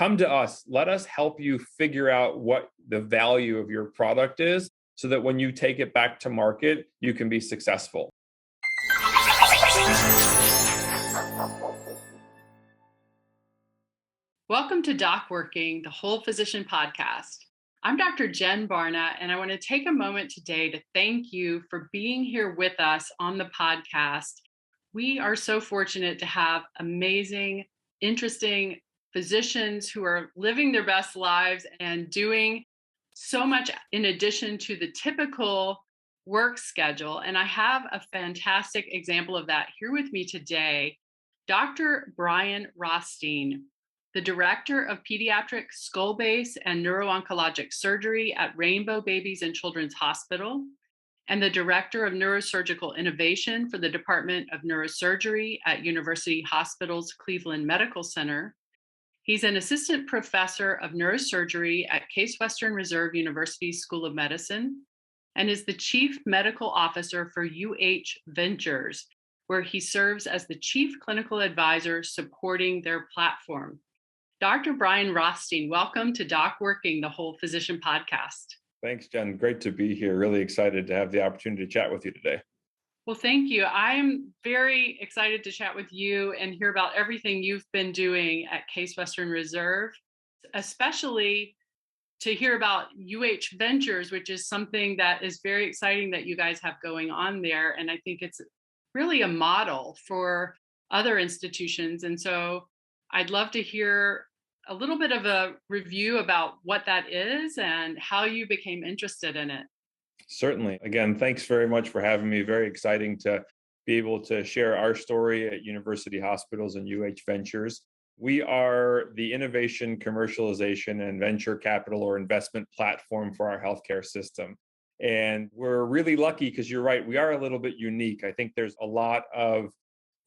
come to us. Let us help you figure out what the value of your product is so that when you take it back to market, you can be successful. Welcome to Doc Working, the Whole Physician Podcast. I'm Dr. Jen Barna, and I want to take a moment today to thank you for being here with us on the podcast. We are so fortunate to have amazing, interesting physicians who are living their best lives and doing so much in addition to the typical work schedule. And I have a fantastic example of that here with me today, Dr. Brian Rothstein, the Director of Pediatric Skull Base and Neuro-oncologic Surgery at Rainbow Babies and Children's Hospital, and the Director of Neurosurgical Innovation for the Department of Neurosurgery at University Hospitals Cleveland Medical Center. He's an Assistant Professor of Neurosurgery at Case Western Reserve University School of Medicine, and is the Chief Medical Officer for UH Ventures, where he serves as the Chief Clinical Advisor supporting their platform. Dr. Brian Rothstein, welcome to Doc Working, the Whole Physician Podcast. Thanks, Jen. Great to be here. Really excited to have the opportunity to chat with you today. Well, thank you. I'm very excited to chat with you and hear about everything you've been doing at Case Western Reserve, especially to hear about UH Ventures, which is something that is very exciting that you guys have going on there. And I think it's really a model for other institutions. And so I'd love to hear a little bit of a review about what that is and how you became interested in it. Certainly. Again, thanks very much for having me. Very exciting to be able to share our story at University Hospitals and UH Ventures. We are the innovation, commercialization, and venture capital or investment platform for our healthcare system. And we're really lucky because you're right, we are a little bit unique. I think there's a lot of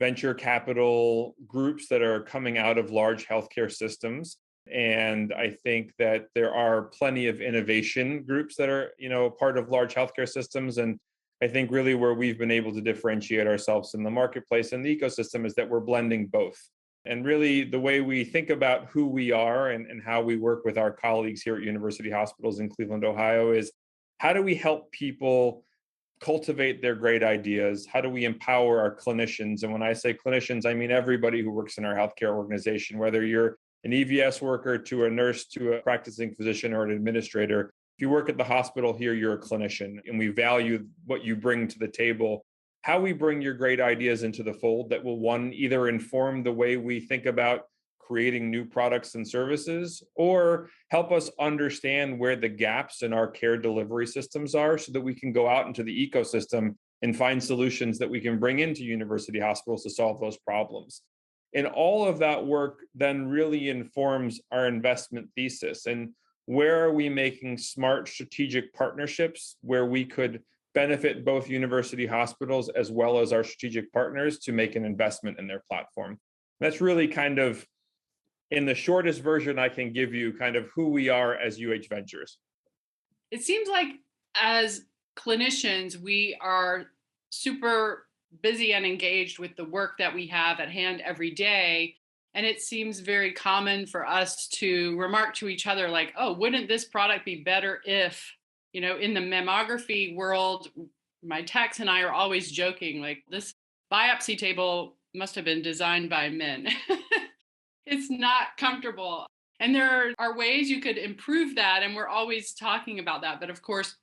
venture capital groups that are coming out of large healthcare systems. And I think that there are plenty of innovation groups that are, part of large healthcare systems. And I think really where we've been able to differentiate ourselves in the marketplace and the ecosystem is that we're blending both. And really the way we think about who we are and how we work with our colleagues here at University Hospitals in Cleveland, Ohio is how do we help people cultivate their great ideas? How do we empower our clinicians? And when I say clinicians, I mean everybody who works in our healthcare organization, whether you're an EVS worker to a nurse to a practicing physician or an administrator. If you work at the hospital here, you're a clinician, and we value what you bring to the table. How we bring your great ideas into the fold that will, one, either inform the way we think about creating new products and services, or help us understand where the gaps in our care delivery systems are so that we can go out into the ecosystem and find solutions that we can bring into university hospitals to solve those problems. And all of that work then really informs our investment thesis. And where are we making smart strategic partnerships where we could benefit both university hospitals as well as our strategic partners to make an investment in their platform? That's really kind of, in the shortest version I can give you, kind of who we are as UH Ventures. It seems like as clinicians, we are super busy and engaged with the work that we have at hand every day. And it seems very common for us to remark to each other like, oh, wouldn't this product be better if, in the mammography world, my techs and I are always joking, like this biopsy table must have been designed by men. It's not comfortable. And there are ways you could improve that. And we're always talking about that. But of course,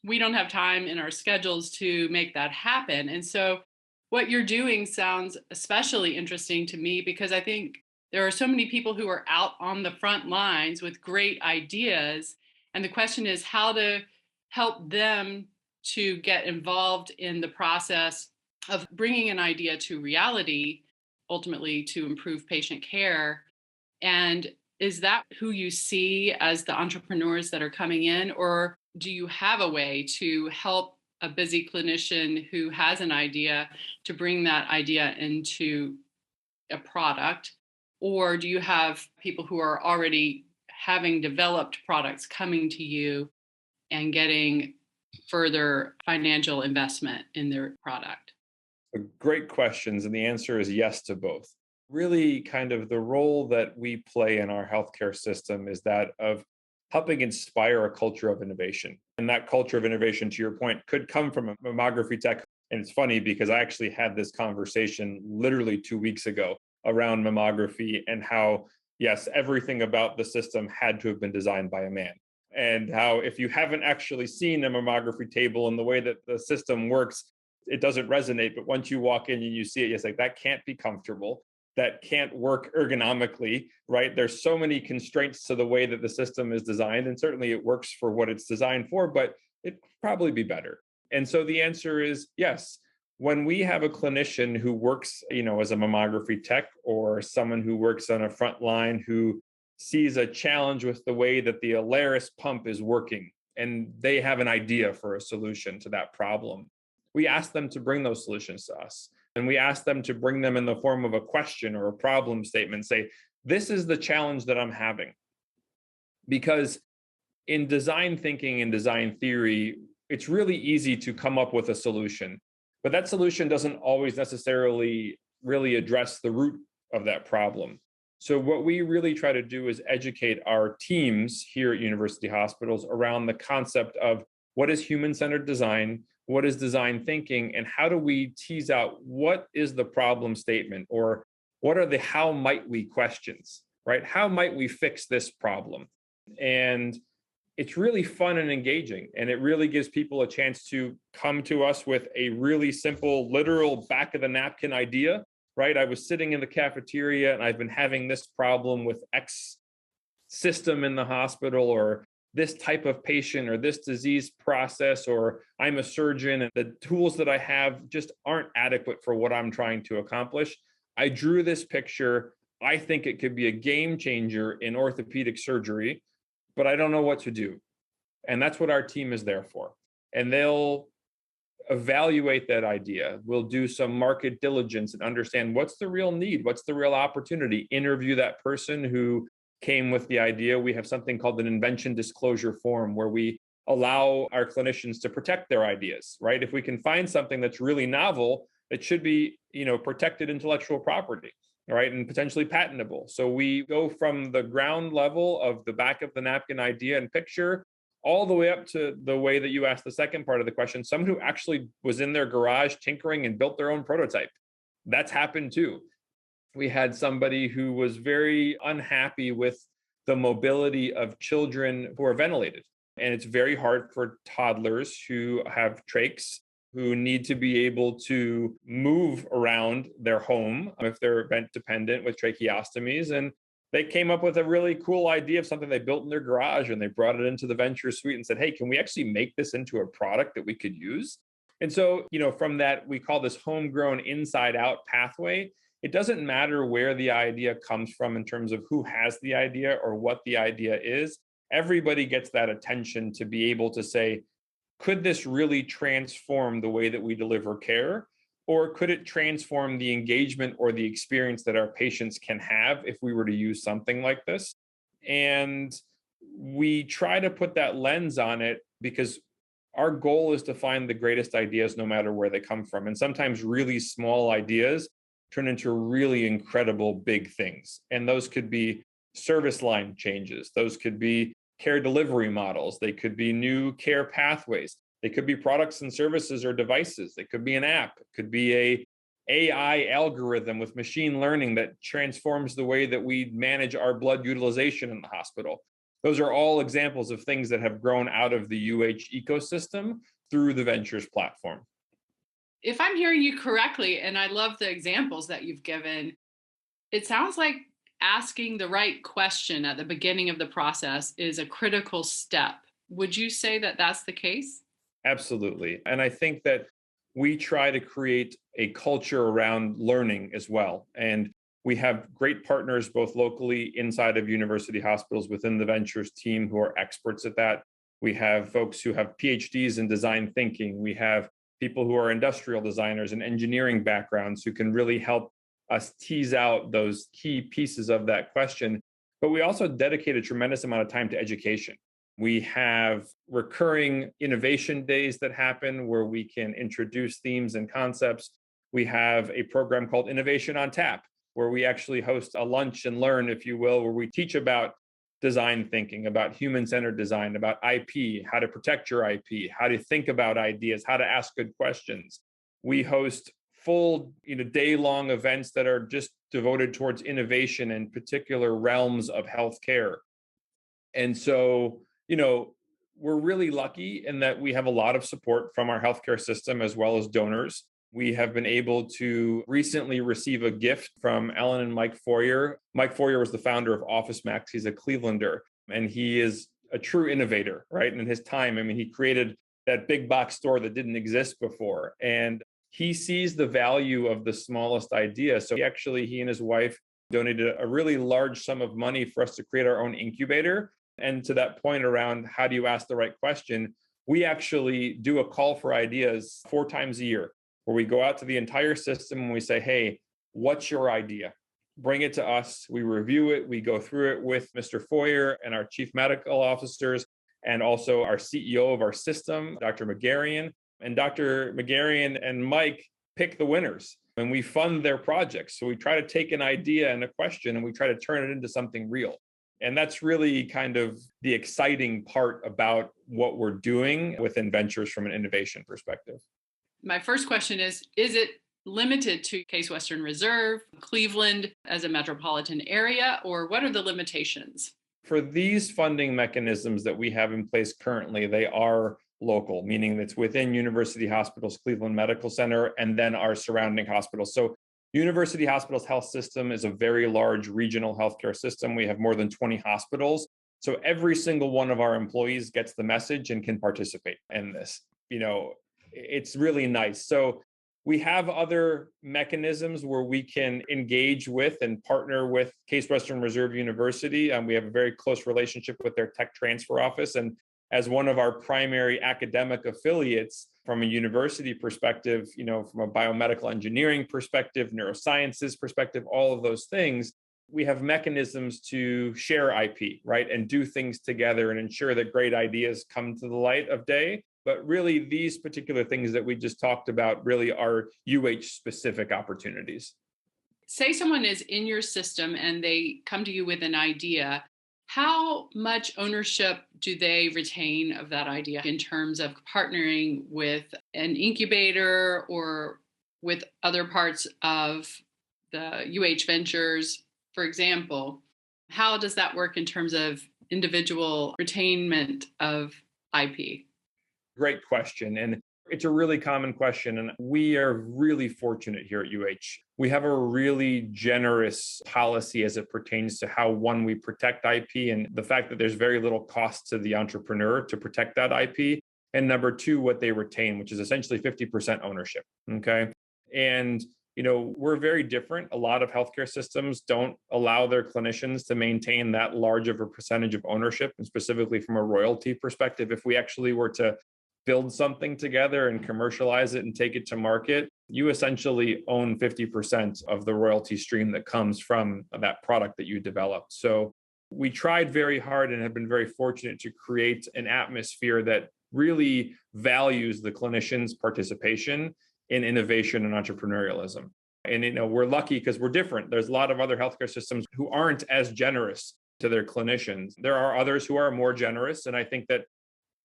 we don't have time in our schedules to make that happen. And so what you're doing sounds especially interesting to me because I think there are so many people who are out on the front lines with great ideas. And the question is how to help them to get involved in the process of bringing an idea to reality, ultimately to improve patient care. And is that who you see as the entrepreneurs that are coming in? Or do you have a way to help a busy clinician who has an idea to bring that idea into a product? Or do you have people who are already having developed products coming to you and getting further financial investment in their product? Great questions. And the answer is yes to both. really kind of the role that we play in our healthcare system is that of helping inspire a culture of innovation. And that culture of innovation, to your point, could come from a mammography tech. And it's funny because I actually had this conversation literally 2 weeks ago around mammography and how, yes, everything about the system had to have been designed by a man. And how if you haven't actually seen a mammography table and the way that the system works, it doesn't resonate. But once you walk in and you see it, it's like, that can't be comfortable. That can't work ergonomically, right? There's so many constraints to the way that the system is designed. And certainly it works for what it's designed for, but it'd probably be better. And so the answer is yes. When we have a clinician who works, as a mammography tech or someone who works on a front line who sees a challenge with the way that the Alaris pump is working, and they have an idea for a solution to that problem, we ask them to bring those solutions to us. And we ask them to bring them in the form of a question or a problem statement, say, this is the challenge that I'm having. Because in design thinking and design theory, it's really easy to come up with a solution, but that solution doesn't always necessarily really address the root of that problem. So what we really try to do is educate our teams here at university hospitals around the concept of what is human-centered design, what is design thinking, and how do we tease out what is the problem statement, or what are the how might we questions, right? How might we fix this problem? And it's really fun and engaging, and it really gives people a chance to come to us with a really simple, literal back of the napkin idea, right? I was sitting in the cafeteria and I've been having this problem with X system in the hospital, or this type of patient, or this disease process, or I'm a surgeon and the tools that I have just aren't adequate for what I'm trying to accomplish. I drew this picture. I think it could be a game changer in orthopedic surgery, but I don't know what to do. And that's what our team is there for. And they'll evaluate that idea. We'll do some market diligence and understand what's the real need, what's the real opportunity, interview that person who came with the idea. We have something called an invention disclosure form where we allow our clinicians to protect their ideas, right? If we can find something that's really novel, it should be, protected intellectual property, right? And potentially patentable. So we go from the ground level of the back of the napkin idea and picture all the way up to the way that you asked the second part of the question, someone who actually was in their garage tinkering and built their own prototype. That's happened too. We had somebody who was very unhappy with the mobility of children who are ventilated. And it's very hard for toddlers who have trachs, who need to be able to move around their home if they're vent dependent with tracheostomies. And they came up with a really cool idea of something they built in their garage, and they brought it into the venture suite and said, hey, can we actually make this into a product that we could use? And so, from that, we call this homegrown inside out pathway. It doesn't matter where the idea comes from in terms of who has the idea or what the idea is. Everybody gets that attention to be able to say, could this really transform the way that we deliver care? Or could it transform the engagement or the experience that our patients can have if we were to use something like this? And we try to put that lens on it because our goal is to find the greatest ideas no matter where they come from. And sometimes really small ideas turn into really incredible big things. And those could be service line changes. Those could be care delivery models. They could be new care pathways. They could be products and services or devices. They could be an app. It could be a AI algorithm with machine learning that transforms the way that we manage our blood utilization in the hospital. Those are all examples of things that have grown out of the UH ecosystem through the Ventures platform. If I'm hearing you correctly, and I love the examples that you've given, it sounds like asking the right question at the beginning of the process is a critical step. Would you say that that's the case? Absolutely. And I think that we try to create a culture around learning as well. And we have great partners, both locally inside of university hospitals within the Ventures team who are experts at that. We have folks who have PhDs in design thinking. We have people who are industrial designers and engineering backgrounds who can really help us tease out those key pieces of that question. But we also dedicate a tremendous amount of time to education. We have recurring innovation days that happen where we can introduce themes and concepts. We have a program called Innovation on Tap, where we actually host a lunch and learn, if you will, where we teach about design thinking, about human-centered design, about IP, how to protect your IP, how to think about ideas, how to ask good questions. We host full, day-long events that are just devoted towards innovation in particular realms of healthcare. And so, we're really lucky in that we have a lot of support from our healthcare system as well as donors. We have been able to recently receive a gift from Ellen and Mike Foyer. Mike Foyer was the founder of OfficeMax. He's a Clevelander, and he is a true innovator, right? And in his time, he created that big box store that didn't exist before. And he sees the value of the smallest idea. So he and his wife donated a really large sum of money for us to create our own incubator. And to that point around how do you ask the right question, we actually do a call for ideas 4 times a year, where we go out to the entire system and we say, hey, what's your idea? Bring it to us. We review it. We go through it with Mr. Foyer and our chief medical officers, and also our CEO of our system, Dr. Megarian. And Dr. Megarian and Mike pick the winners, and we fund their projects. So we try to take an idea and a question and we try to turn it into something real. And that's really kind of the exciting part about what we're doing within Ventures from an innovation perspective. My first question is it limited to Case Western Reserve, Cleveland as a metropolitan area, or what are the limitations? For these funding mechanisms that we have in place currently, they are local, meaning it's within University Hospitals, Cleveland Medical Center, and then our surrounding hospitals. So University Hospitals Health System is a very large regional healthcare system. We have more than 20 hospitals. So every single one of our employees gets the message and can participate in this. It's really nice. So we have other mechanisms where we can engage with and partner with Case Western Reserve University. We have a very close relationship with their tech transfer office. And as one of our primary academic affiliates from a university perspective, from a biomedical engineering perspective, neurosciences perspective, all of those things, we have mechanisms to share IP, right? And do things together and ensure that great ideas come to the light of day. But really, these particular things that we just talked about really are UH-specific opportunities. Say someone is in your system and they come to you with an idea. How much ownership do they retain of that idea in terms of partnering with an incubator or with other parts of the UH Ventures, for example? How does that work in terms of individual retainment of IP? Great question. And it's a really common question. And we are really fortunate here at UH. We have a really generous policy as it pertains to how, one, we protect IP and the fact that there's very little cost to the entrepreneur to protect that IP. And number 2, what they retain, which is essentially 50% ownership. Okay. And, we're very different. A lot of healthcare systems don't allow their clinicians to maintain that large of a percentage of ownership. And specifically from a royalty perspective, if we actually were to build something together and commercialize it and take it to market, you essentially own 50% of the royalty stream that comes from that product that you developed. So we tried very hard and have been very fortunate to create an atmosphere that really values the clinician's participation in innovation and entrepreneurialism. And we're lucky because we're different. There's a lot of other healthcare systems who aren't as generous to their clinicians. There are others who are more generous, and I think that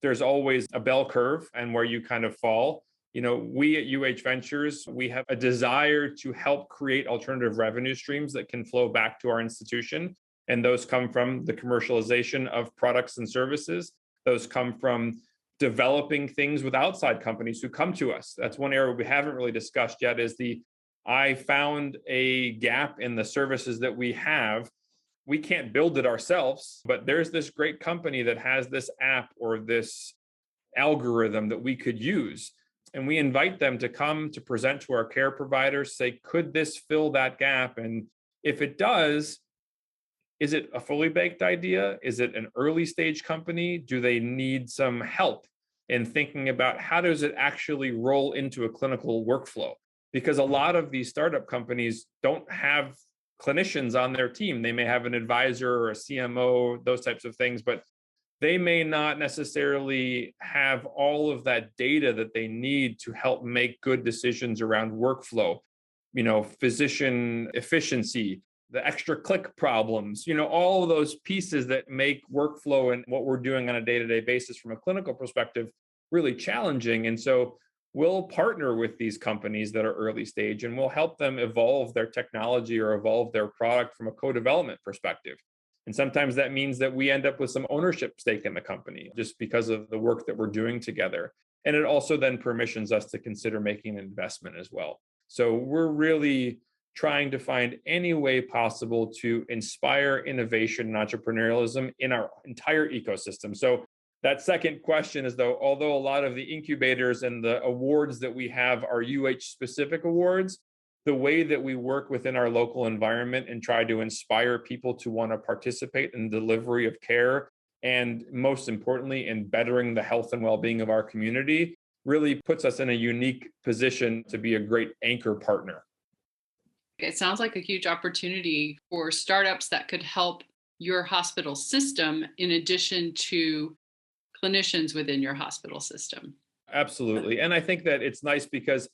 there's always a bell curve and where you kind of fall. We at UH Ventures, we have a desire to help create alternative revenue streams that can flow back to our institution. And those come from the commercialization of products and services. Those come from developing things with outside companies who come to us. That's one area we haven't really discussed yet is I found a gap in the services that we have. We can't build it ourselves, but there's this great company that has this app or this algorithm that we could use. And we invite them to come to present to our care providers, say, could this fill that gap? And if it does, is it a fully baked idea? Is it an early stage company? Do they need some help in thinking about how does it actually roll into a clinical workflow? Because a lot of these startup companies don't have clinicians on their team. They may have an advisor or a CMO, those types of things, but they may not necessarily have all of that data that they need to help make good decisions around workflow. physician efficiency, the extra click problems, all of those pieces that make workflow and what we're doing on a day-to-day basis from a clinical perspective really challenging. And so we'll partner with these companies that are early stage, and we'll help them evolve their technology or evolve their product from a co-development perspective. And sometimes that means that we end up with some ownership stake in the company just because of the work that we're doing together. And it also then permissions us to consider making an investment as well. So we're really trying to find any way possible to inspire innovation and entrepreneurialism in our entire ecosystem. So that second question is, though, although a lot of the incubators and the awards that we have are specific awards, the way that we work within our local environment and try to inspire people to want to participate in the delivery of care, and most importantly, in bettering the health and well-being of our community, really puts us in a unique position to be a great anchor partner. It sounds like a huge opportunity for startups that could help your hospital system in addition to clinicians within your hospital system. Absolutely. And I think that it's nice because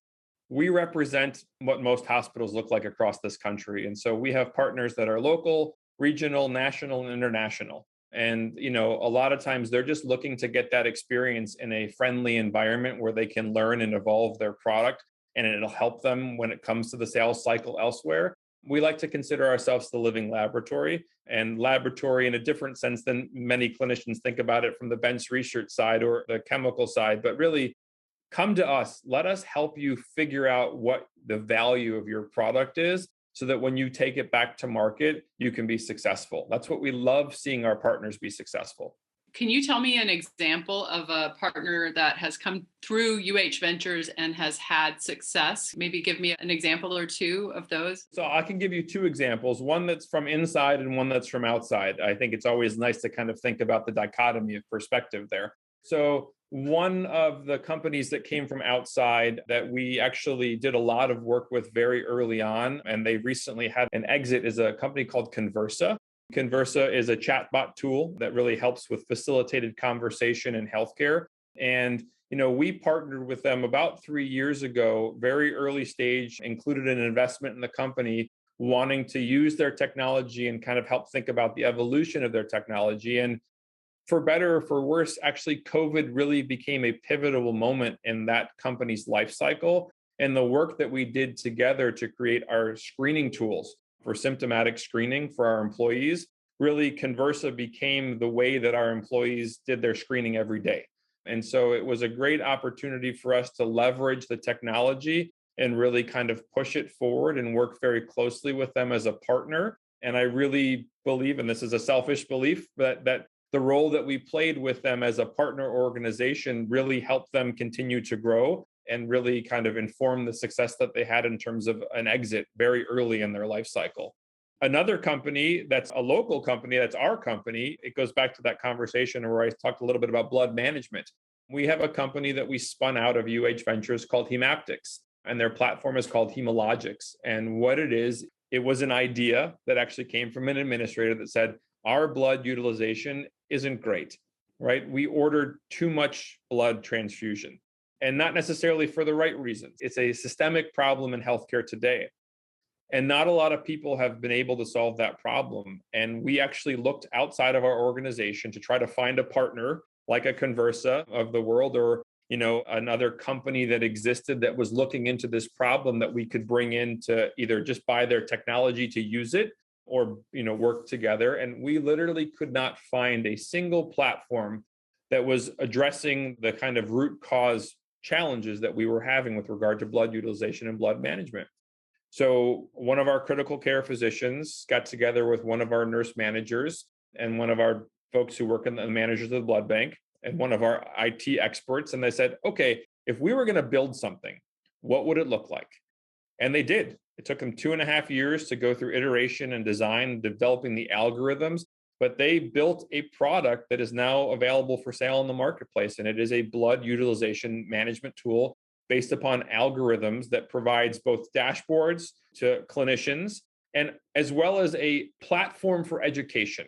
we represent what most hospitals look like across this country. And so we have partners that are local, regional, national, and international. And, a lot of times they're just looking to get that experience in a friendly environment where they can learn and evolve their product, and it'll help them when it comes to the sales cycle elsewhere. We like to consider ourselves the living laboratory, and laboratory in a different sense than many clinicians think about it from the bench research side or the chemical side, but really come to us. Let us help you figure out what the value of your product is so that when you take it back to market, you can be successful. That's what we love, seeing our partners be successful. Can you tell me an example of a partner that has come through Ventures and has had success? Maybe give me an example or two of those. So I can give you two examples, one that's from inside and one that's from outside. I think it's always nice to kind of think about the dichotomy of perspective there. So one of the companies that came from outside that we actually did a lot of work with very early on, and they recently had an exit, is a company called Conversa. Conversa is a chatbot tool that really helps with facilitated conversation in healthcare. And, we partnered with them about 3 years ago, very early stage, included an investment in the company, wanting to use their technology and kind of help think about the evolution of their technology. And for better or for worse, actually, COVID really became a pivotal moment in that company's life cycle. And the work that we did together to create our screening tools for symptomatic screening for our employees, really Conversa became the way that our employees did their screening every day. And so it was a great opportunity for us to leverage the technology and really kind of push it forward and work very closely with them as a partner. And I really believe, and this is a selfish belief, that the role that we played with them as a partner organization really helped them continue to grow and really kind of inform the success that they had in terms of an exit very early in their life cycle. Another company that's a local company, that's our company, it goes back to that conversation where I talked a little bit about blood management. We have a company that we spun out of Ventures called Hemaptics, and their platform is called Hemologics. And what it was an idea that actually came from an administrator that said, our blood utilization isn't great, right? We ordered too much blood transfusion, and not necessarily for the right reasons. It's a systemic problem in healthcare today. And not a lot of people have been able to solve that problem. And we actually looked outside of our organization to try to find a partner like a Conversa of the world, or another company that existed that was looking into this problem that we could bring in to either just buy their technology to use it or work together. And we literally could not find a single platform that was addressing the kind of root cause challenges that we were having with regard to blood utilization and blood management. So one of our critical care physicians got together with one of our nurse managers and one of our folks who work in the managers of the blood bank and one of our IT experts. And they said, okay, if we were going to build something, what would it look like? And they did. It took them 2.5 years to go through iteration and design, developing the algorithms, but they built a product that is now available for sale in the marketplace. And it is a blood utilization management tool based upon algorithms that provides both dashboards to clinicians and as well as a platform for education.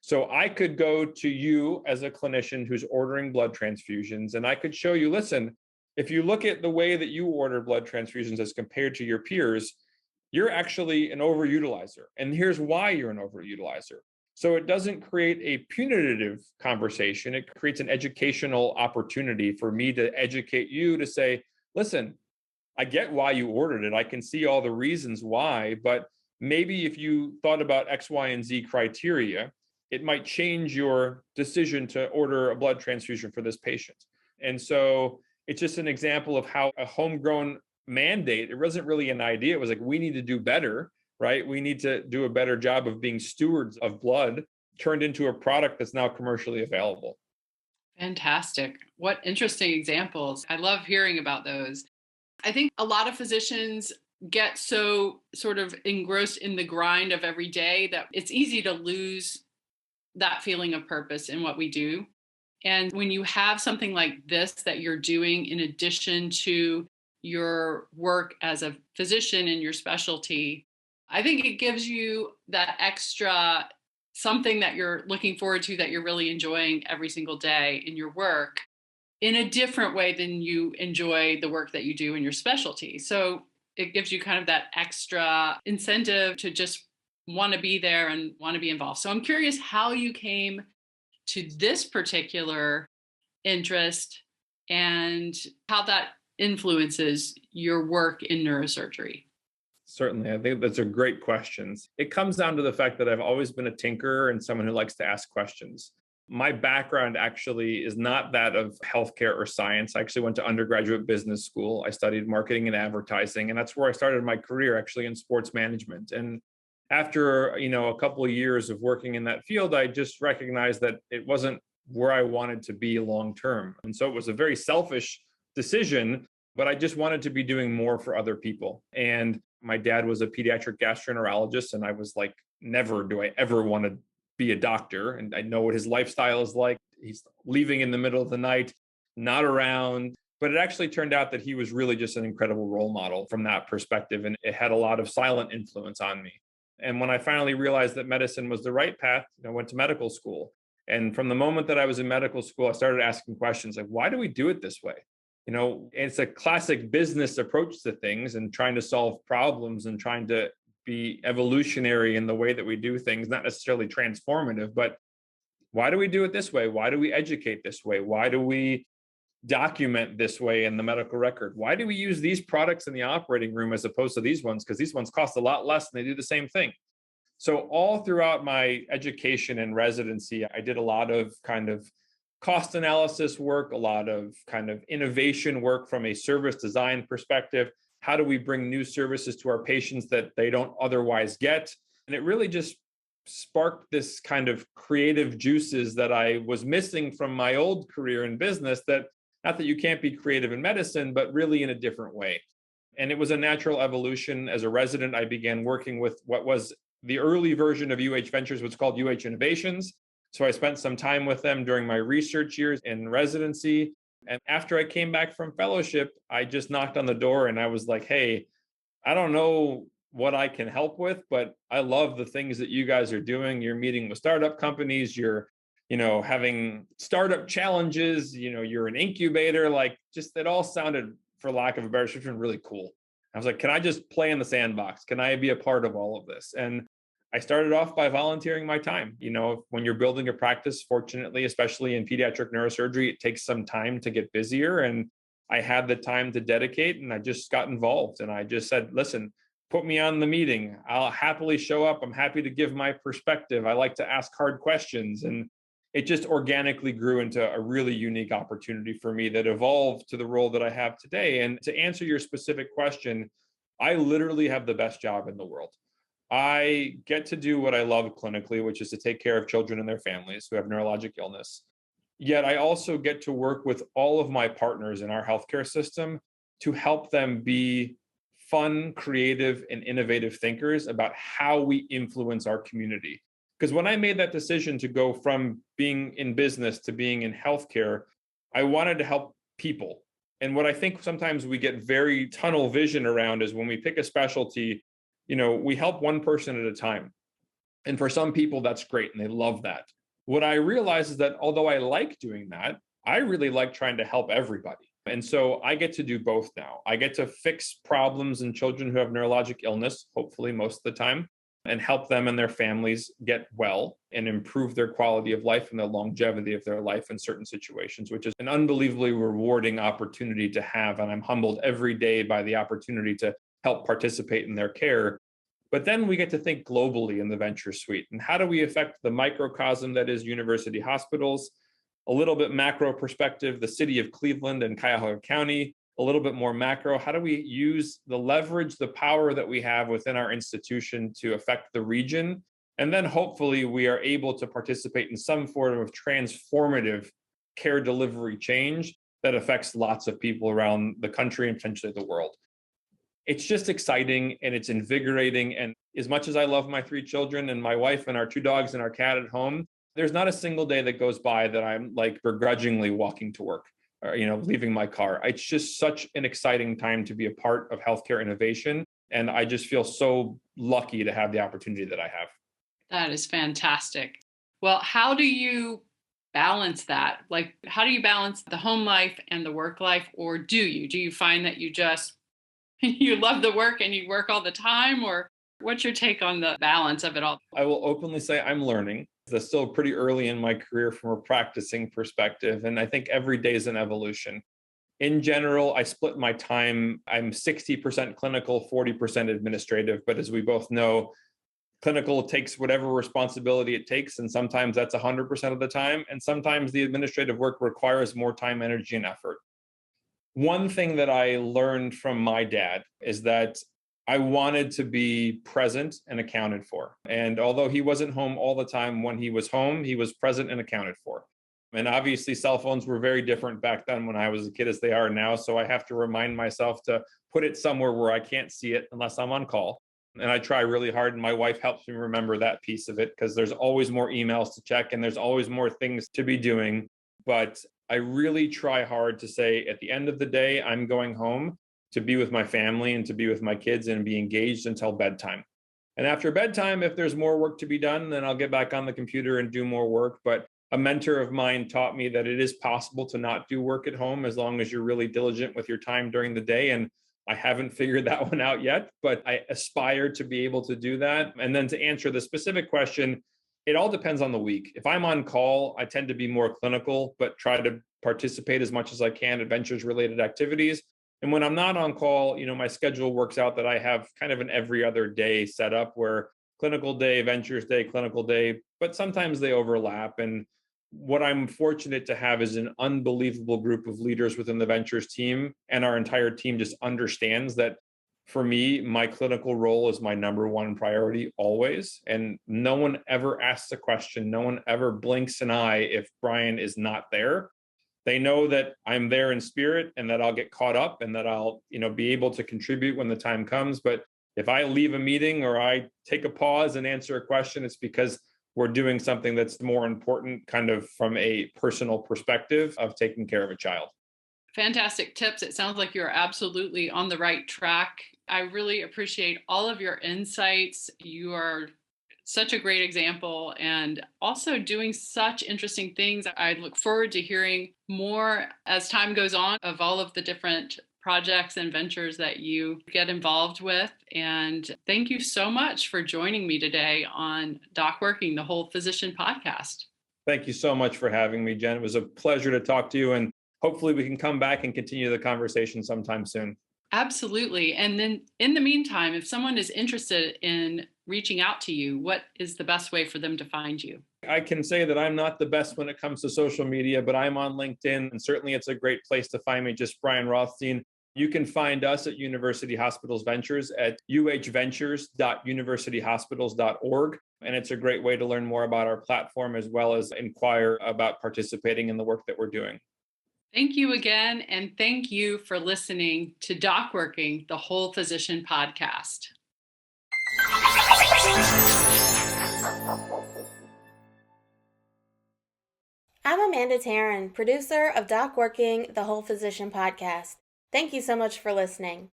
So I could go to you as a clinician who's ordering blood transfusions, and I could show you, listen, if you look at the way that you order blood transfusions as compared to your peers, you're actually an overutilizer. And here's why you're an overutilizer. So it doesn't create a punitive conversation. It creates an educational opportunity for me to educate you to say, listen, I get why you ordered it. I can see all the reasons why, but maybe if you thought about X, Y, and Z criteria, it might change your decision to order a blood transfusion for this patient. And so it's just an example of how a homegrown mandate, it wasn't really an idea. It was like, we need to do better, right? We need to do a better job of being stewards of blood, turned into a product that's now commercially available. Fantastic. What interesting examples. I love hearing about those. I think a lot of physicians get so sort of engrossed in the grind of every day that it's easy to lose that feeling of purpose in what we do. And when you have something like this that you're doing in addition to your work as a physician in your specialty, I think it gives you that extra something that you're looking forward to, that you're really enjoying every single day in your work in a different way than you enjoy the work that you do in your specialty. So it gives you kind of that extra incentive to just want to be there and want to be involved. So I'm curious how you came to this particular interest and how that influences your work in neurosurgery. Certainly. I think that's a great question. It comes down to the fact that I've always been a tinkerer and someone who likes to ask questions. My background actually is not that of healthcare or science. I actually went to undergraduate business school. I studied marketing and advertising, and that's where I started my career actually in sports management. And after, a couple of years of working in that field, I just recognized that it wasn't where I wanted to be long term. And so it was a very selfish decision, but I just wanted to be doing more for other people. And my dad was a pediatric gastroenterologist, and I was like, never do I ever want to be a doctor. And I know what his lifestyle is like. He's leaving in the middle of the night, not around. But it actually turned out that he was really just an incredible role model from that perspective. And it had a lot of silent influence on me. And when I finally realized that medicine was the right path, I went to medical school. And from the moment that I was in medical school, I started asking questions like, why do we do it this way? It's a classic business approach to things and trying to solve problems and trying to be evolutionary in the way that we do things, not necessarily transformative, but why do we do it this way? Why do we educate this way? Why do we document this way in the medical record? Why do we use these products in the operating room as opposed to these ones? Because these ones cost a lot less and they do the same thing. So all throughout my education and residency, I did a lot of kind of cost analysis work, a lot of kind of innovation work from a service design perspective. How do we bring new services to our patients that they don't otherwise get? And it really just sparked this kind of creative juices that I was missing from my old career in business, that not that you can't be creative in medicine, but really in a different way. And it was a natural evolution. As a resident, I began working with what was the early version of UH Ventures, what's called UH Innovations. So I spent some time with them during my research years in residency. And after I came back from fellowship, I just knocked on the door and I was like, hey, I don't know what I can help with, but I love the things that you guys are doing. You're meeting with startup companies, you're, having startup challenges, you're an incubator, like just it all sounded, for lack of a better description, really cool. I was like, can I just play in the sandbox? Can I be a part of all of this? And I started off by volunteering my time. When you're building a practice, fortunately, especially in pediatric neurosurgery, it takes some time to get busier. And I had the time to dedicate and I just got involved. And I just said, listen, put me on the meeting. I'll happily show up. I'm happy to give my perspective. I like to ask hard questions. And it just organically grew into a really unique opportunity for me that evolved to the role that I have today. And to answer your specific question, I literally have the best job in the world. I get to do what I love clinically, which is to take care of children and their families who have neurologic illness. Yet I also get to work with all of my partners in our healthcare system to help them be fun, creative, and innovative thinkers about how we influence our community. Because when I made that decision to go from being in business to being in healthcare, I wanted to help people. And what I think sometimes we get very tunnel vision around is when we pick a specialty, we help one person at a time. And for some people, that's great. And they love that. What I realize is that although I like doing that, I really like trying to help everybody. And so I get to do both now. I get to fix problems in children who have neurologic illness, hopefully most of the time, and help them and their families get well and improve their quality of life and the longevity of their life in certain situations, which is an unbelievably rewarding opportunity to have. And I'm humbled every day by the opportunity to help participate in their care. But then we get to think globally in the venture suite. And how do we affect the microcosm that is university hospitals? A little bit macro perspective, the city of Cleveland and Cuyahoga County, a little bit more macro. How do we use the leverage, the power that we have within our institution to affect the region? And then hopefully we are able to participate in some form of transformative care delivery change that affects lots of people around the country and potentially the world. It's just exciting and it's invigorating. And as much as I love my 3 children and my wife and our 2 dogs and our cat at home, there's not a single day that goes by that I'm like begrudgingly walking to work or, leaving my car. It's just such an exciting time to be a part of healthcare innovation. And I just feel so lucky to have the opportunity that I have. That is fantastic. Well, how do you balance that? Like, how do you balance the home life and the work life? Or do you find that you just, you love the work and you work all the time? Or what's your take on the balance of it all? I will openly say I'm learning. It's still pretty early in my career from a practicing perspective. And I think every day is an evolution. In general, I split my time. I'm 60% clinical, 40% administrative. But as we both know, clinical takes whatever responsibility it takes. And sometimes that's 100% of the time. And sometimes the administrative work requires more time, energy, and effort. One thing that I learned from my dad is that I wanted to be present and accounted for. And although he wasn't home all the time, when he was home, he was present and accounted for. And obviously, cell phones were very different back then when I was a kid as they are now. So I have to remind myself to put it somewhere where I can't see it unless I'm on call. And I try really hard. And my wife helps me remember that piece of it because there's always more emails to check and there's always more things to be doing. But I really try hard to say at the end of the day, I'm going home to be with my family and to be with my kids and be engaged until bedtime. And after bedtime, if there's more work to be done, then I'll get back on the computer and do more work. But a mentor of mine taught me that it is possible to not do work at home as long as you're really diligent with your time during the day. And I haven't figured that one out yet, but I aspire to be able to do that. And then to answer the specific question, it all depends on the week. If I'm on call, I tend to be more clinical, but try to participate as much as I can at ventures related activities. And when I'm not on call, my schedule works out that I have kind of an every other day setup where clinical day, ventures day, clinical day, but sometimes they overlap. And what I'm fortunate to have is an unbelievable group of leaders within the ventures team. And our entire team just understands that for me, my clinical role is my number one priority always. And no one ever asks a question. No one ever blinks an eye if Brian is not there. They know that I'm there in spirit and that I'll get caught up and that I'll, be able to contribute when the time comes. But if I leave a meeting or I take a pause and answer a question, it's because we're doing something that's more important kind of from a personal perspective of taking care of a child. Fantastic tips. It sounds like you're absolutely on the right track. I really appreciate all of your insights. You are such a great example and also doing such interesting things. I look forward to hearing more as time goes on of all of the different projects and ventures that you get involved with. And thank you so much for joining me today on Doc Working, the Whole Physician podcast. Thank you so much for having me, Jen. It was a pleasure to talk to you, and hopefully we can come back and continue the conversation sometime soon. Absolutely. And then in the meantime, if someone is interested in reaching out to you, what is the best way for them to find you? I can say that I'm not the best when it comes to social media, but I'm on LinkedIn, and certainly it's a great place to find me, just Brian Rothstein. You can find us at University Hospitals Ventures at uhventures.universityhospitals.org. And it's a great way to learn more about our platform as well as inquire about participating in the work that we're doing. Thank you again. And thank you for listening to Doc Working, the Whole Physician podcast. I'm Amanda Taryn, producer of Doc Working, the Whole Physician podcast. Thank you so much for listening.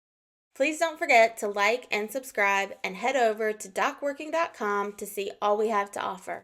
Please don't forget to like and subscribe and head over to docworking.com to see all we have to offer.